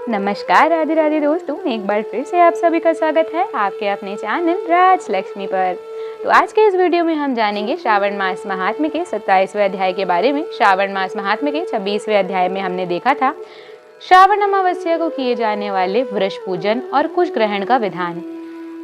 नमस्कार राधे राधे दोस्तों, एक बार फिर से आप सभी का स्वागत है आपके अपने चैनल राज लक्ष्मी पर। तो आज के इस वीडियो में हम जानेंगे श्रावण मास महात्म्य के 27वें अध्याय के बारे में। श्रावण मास महात्म्य के 26वें अध्याय में हमने देखा था श्रावण अमावस्या को किए जाने वाले वृष पूजन और कुश ग्रहण का विधान।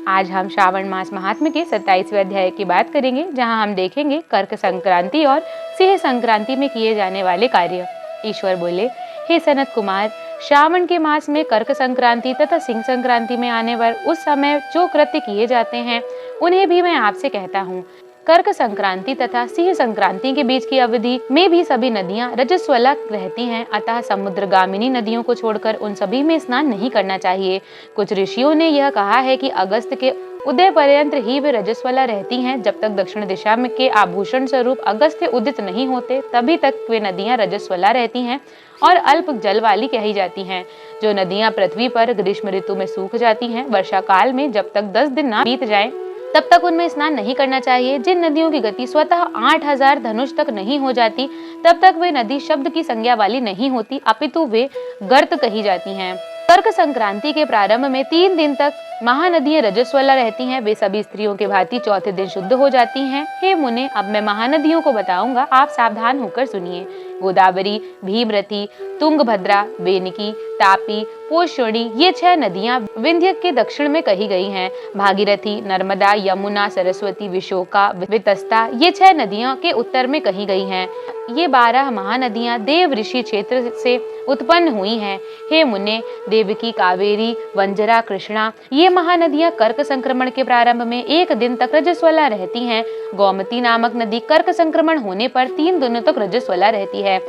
आज हम श्रावण मास महात्म्य के 27वें अध्याय की बात करेंगे, जहाँ हम देखेंगे कर्क संक्रांति और सिंह संक्रांति में किए जाने वाले कार्य। ईश्वर बोले, हे सनत कुमार, श्रावण के मास में कर्क संक्रांति तथा सिंह संक्रांति में आने पर उस समय जो कृत्य किए जाते हैं उन्हें भी मैं आपसे कहता हूँ। कर्क संक्रांति तथा सिंह संक्रांति के बीच की अवधि में भी सभी नदियां रजस्वला रहती हैं, अतः समुद्रगामिनी नदियों को छोड़कर उन सभी में स्नान नहीं करना चाहिए। कुछ ऋषियों ने यह कहा है कि अगस्त के उदय पर्यंत ही वे रजस्वला रहती हैं। जब तक दक्षिण दिशा में के आभूषण स्वरूप अगस्त्य उदित नहीं होते तभी तक वे नदियां रजस्वला रहती हैं और अल्प जल वाली कही जाती हैं। जो नदियां पृथ्वी पर ग्रीष्म ऋतु में सूख जाती हैं, वर्षा काल में जब तक 10 दिन ना बीत जाएं, तब तक उनमें स्नान नहीं करना चाहिए। जिन नदियों की गति स्वतः 8000 धनुष तक नहीं हो जाती, तब तक वे नदी शब्द की संज्ञा वाली नहीं होती, अपितु वे गर्त कही जाती हैं। कर्क संक्रांति के प्रारंभ में 3 दिन तक महानदियां रजस्वला रहती हैं। वे सभी स्त्रियों के भांति चौथे दिन शुद्ध हो जाती हैं। हे मुने, अब मैं महानदियों को बताऊंगा, आप सावधान होकर सुनिए। गोदावरी, भीमरती, तुंगभद्रा, बेनकी, तापी, पोषणी, ये 6 नदियां विंध्य के दक्षिण में कही गई हैं। भागीरथी, नर्मदा, यमुना, सरस्वती, विशोका, वितस्ता, ये 6 नदियां के उत्तर में कही गई हैं। ये 12 महानदियां देव ऋषि क्षेत्र से उत्पन्न हुई हैं। हे मुने, देवकी, कावेरी, वंजरा, कृष्णा, ये महानदियां कर्क संक्रमण के प्रारंभ में 1 दिन तक रजस्वला रहती हैं। गोमती नामक नदी कर्क संक्रमण होने पर 3 दिनों तक रजस्वला रहती है।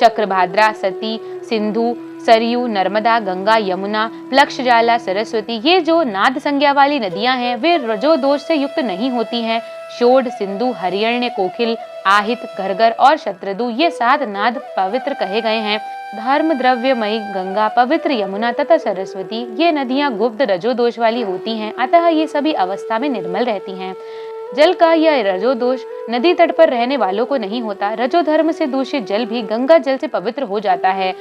चक्रभाद्रा, सती, सिंधु, सरयू, नर्मदा, गंगा, यमुना, प्लक्षजाला, सरस्वती, ये जो नाद संज्ञा वाली नदियां हैं वे रजो दोष से युक्त नहीं होती हैं। शोड, सिंधु, हरियण्य, कोकिल, आहित, घरगर और शत्रदु, ये 7 नाद पवित्र कहे गए हैं। धर्म द्रव्यमयी गंगा, पवित्र यमुना तथा सरस्वती, ये नदियां गुप्त रजो दोष वाली होती हैं, अतः ये सभी अवस्था में निर्मल रहती हैं। जल का यह रजो दोष नदी तट पर रहने वालों को नहीं होता। रजो धर्म से दूषित जल भी गंगा जल से पवित्र हो जाता है।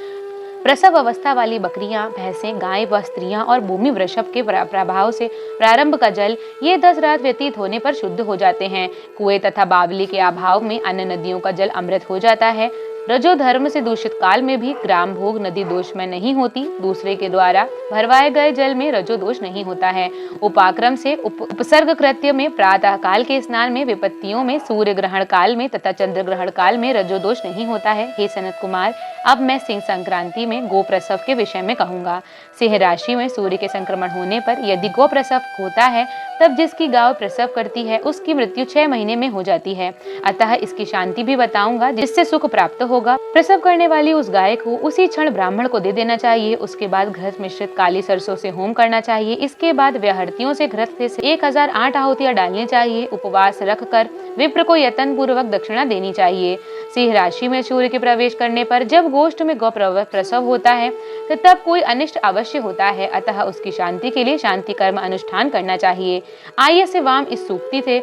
प्रसव अवस्था वाली बकरियां, भैंसें, गाय व स्त्रियां और भूमि वृषभ के प्रभाव से प्रारंभ का जल ये 10 रात व्यतीत होने पर शुद्ध हो जाते हैं। कुएं तथा बावली के अभाव में अन्य नदियों का जल अमृत हो जाता है। रजो धर्म से दूषित काल में भी ग्राम भोग नदी दोष में नहीं होती। दूसरे के द्वारा भरवाए गए जल में रजो दोष नहीं होता है। उपाक्रम से उपसर्ग कृत्य में, प्रातः काल के स्नान में, विपत्तियों में, सूर्य ग्रहण काल में तथा चंद्र ग्रहण काल में रजो दोष नहीं होता है। हे सनत कुमार, अब मैं सिंह संक्रांति में गो प्रसव के विषय में कहूंगा। सिंह राशि में सूर्य के संक्रमण होने पर यदि गो प्रसव होता है तब जिसकी गाय प्रसव करती है उसकी मृत्यु 6 महीने में हो जाती है। अतः इसकी शांति भी बताऊंगा जिससे सुख प्राप्त होगा। प्रसव करने वाली उस गाय को उसी क्षण ब्राह्मण को दे देना चाहिए। उसके बाद घृत मिश्रित काली सरसों से होम करना चाहिए। इसके बाद व्याहृतियों से घृत से 1008 आहुतियां डालनी चाहिए। उपवास रख कर विप्र को यत्न पूर्वक दक्षिणा देनी चाहिए। सिंह राशि में सूर्य के प्रवेश करने पर जब गोष्ठ में गौ प्रसव होता है तो तब कोई अनिष्ट अवश्य होता है, अतः उसकी शांति के लिए शांति कर्म अनुष्ठान करना चाहिए। आय से वाम इस सूक्ति से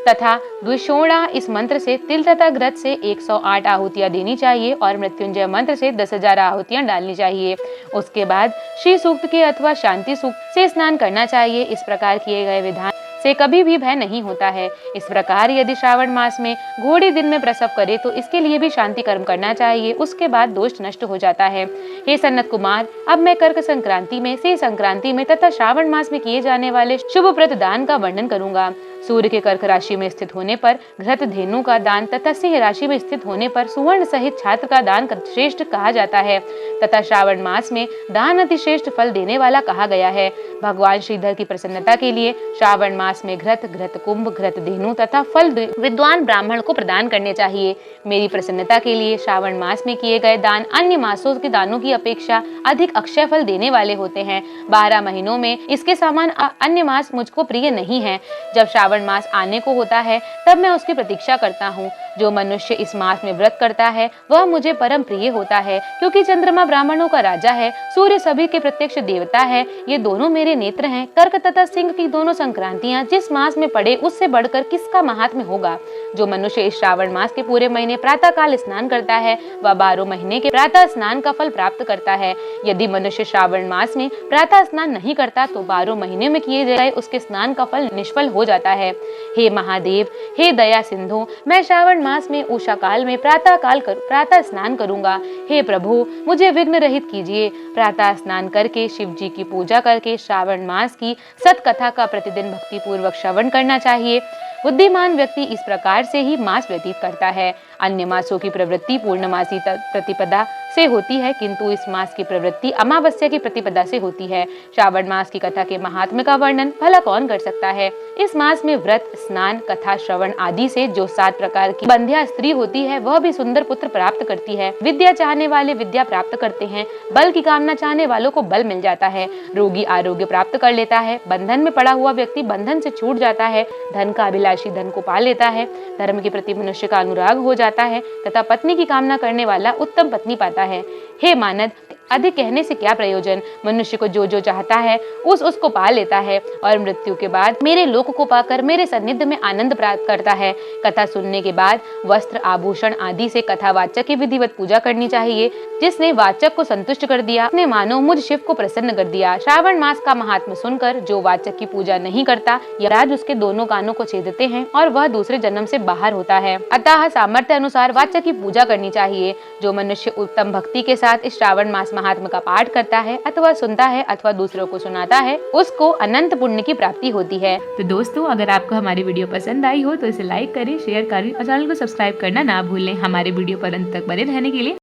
तथा द्विषोणा इस मंत्र से, तिल तथा घृत से 108 आहुतियां देनी चाहिए और मृत्युंजय मंत्र से 10,000 आहुतियां डालनी चाहिए। उसके बाद श्री सूक्त के अथवा शांति सूक्त से स्नान करना चाहिए। इस प्रकार किए गए विधान से कभी भी भय नहीं होता है। इस प्रकार यदि श्रावण मास में घोड़ी दिन में प्रसव करे तो इसके लिए भी शांति कर्म करना चाहिए। उसके बाद दोष नष्ट हो जाता है। हे सन्नत कुमार, अब मैं कर्क संक्रांति में, सिंह संक्रांति में तथा श्रावण मास में किए जाने वाले शुभ व्रत दान का वर्णन करूंगा। सूर्य के कर्क राशि में स्थित होने पर घृत धेनु का दान तथा सिंह राशि में स्थित होने पर सुवर्ण सहित छात्र का दान श्रेष्ठ कहा जाता है तथा श्रावण मास में दान अति श्रेष्ठ फल देने वाला कहा गया है। भगवान श्रीधर की प्रसन्नता के लिए श्रावण मास में घृत कुंभ, घृत धेनु तथा फल विद्वान ब्राह्मण को प्रदान करने चाहिए। मेरी प्रसन्नता के लिए श्रावण मास में किए गए दान अन्य मासों के दानों की अपेक्षा अधिक अक्षय फल देने वाले होते हैं। 12 महीनों में इसके समान अन्य मास मुझको प्रिय नहीं है। जब श्रावण मास आने को होता है तब मैं उसकी प्रतीक्षा करता हूँ। जो मनुष्य इस मास में व्रत करता है वह मुझे परम प्रिय होता है, क्योंकि चंद्रमा ब्राह्मणों का राजा है, सूर्य सभी के प्रत्यक्ष देवता है, ये दोनों मेरे नेत्र हैं। कर्क तथा सिंह की दोनों संक्रांतियां जिस मास में पड़े उससे बढ़कर किसका महात्म्य होगा। जो मनुष्य इस श्रावण मास के पूरे महीने प्रातः काल स्नान करता है वह 12 महीने के प्रातः स्नान का फल प्राप्त करता है। यदि मनुष्य श्रावण मास में प्रातः स्नान नहीं करता तो 12 महीने में किए गए उसके स्नान का फल निष्फल हो जाता है। हे महादेव, हे दया सिंधु, मैं श्रावण मास में उषा काल में प्रातः स्नान करूंगा। हे प्रभु, मुझे विघ्न रहित कीजिए। प्रातः स्नान करके शिव जी की पूजा करके श्रावण मास की सत कथा का प्रतिदिन भक्ति पूर्वक श्रवण करना चाहिए। बुद्धिमान व्यक्ति इस प्रकार से ही मास व्यतीत करता है। अन्य मासों की प्रवृत्ति पूर्णमासी प्रतिपदा से होती है, किंतु इस मास की प्रवृत्ति अमावस्या की प्रतिपदा से होती है। श्रावण मास की कथा के महात्म्य का वर्णन भला कौन कर सकता है। इस मास में व्रत, स्नान, कथा श्रवण आदि से जो 7 प्रकार की बंध्या स्त्री होती है वह भी सुंदर पुत्र प्राप्त करती है। विद्या चाहने वाले विद्या प्राप्त करते हैं, बल की कामना चाहने वालों को बल मिल जाता है, रोगी आरोग्य प्राप्त कर लेता है, बंधन में पड़ा हुआ व्यक्ति बंधन से छूट जाता है, धन का अभिलाषी धन को पा लेता है, धर्म के प्रति मनुष्य का अनुराग हो जाता है तथा पत्नी की कामना करने वाला उत्तम पत्नी पाता है। हे मानद, अधिक कहने से क्या प्रयोजन। मनुष्य को जो जो चाहता है उसको पा लेता है और मृत्यु के बाद मेरे लोक को पाकर मेरे सानिध्य में आनंद प्राप्त करता है। कथा सुनने के बाद वस्त्र, आभूषण आदि से कथावाचक की विधिवत पूजा करनी चाहिए। जिसने वाचक को संतुष्ट कर दिया, अपने मानो मुझ शिव को प्रसन्न कर दिया। श्रावण मास का महात्म्य सुनकर जो वाचक की पूजा नहीं करता, यमराज उसके दोनों कानों को छेदते हैं और वह दूसरे जन्म से बाहर होता है। अतः सामर्थ्य अनुसार वाचक की पूजा करनी चाहिए। जो मनुष्य उत्तम भक्ति के साथ इस श्रावण मास महात्म्य का पाठ करता है अथवा सुनता है अथवा दूसरों को सुनाता है, उसको अनंत पुण्य की प्राप्ति होती है। तो दोस्तों, अगर आपको हमारी वीडियो पसंद आई हो तो इसे लाइक करें, शेयर करें और चैनल को सब्सक्राइब करना ना भूलें। हमारे वीडियो पर अंत तक बने रहने के लिए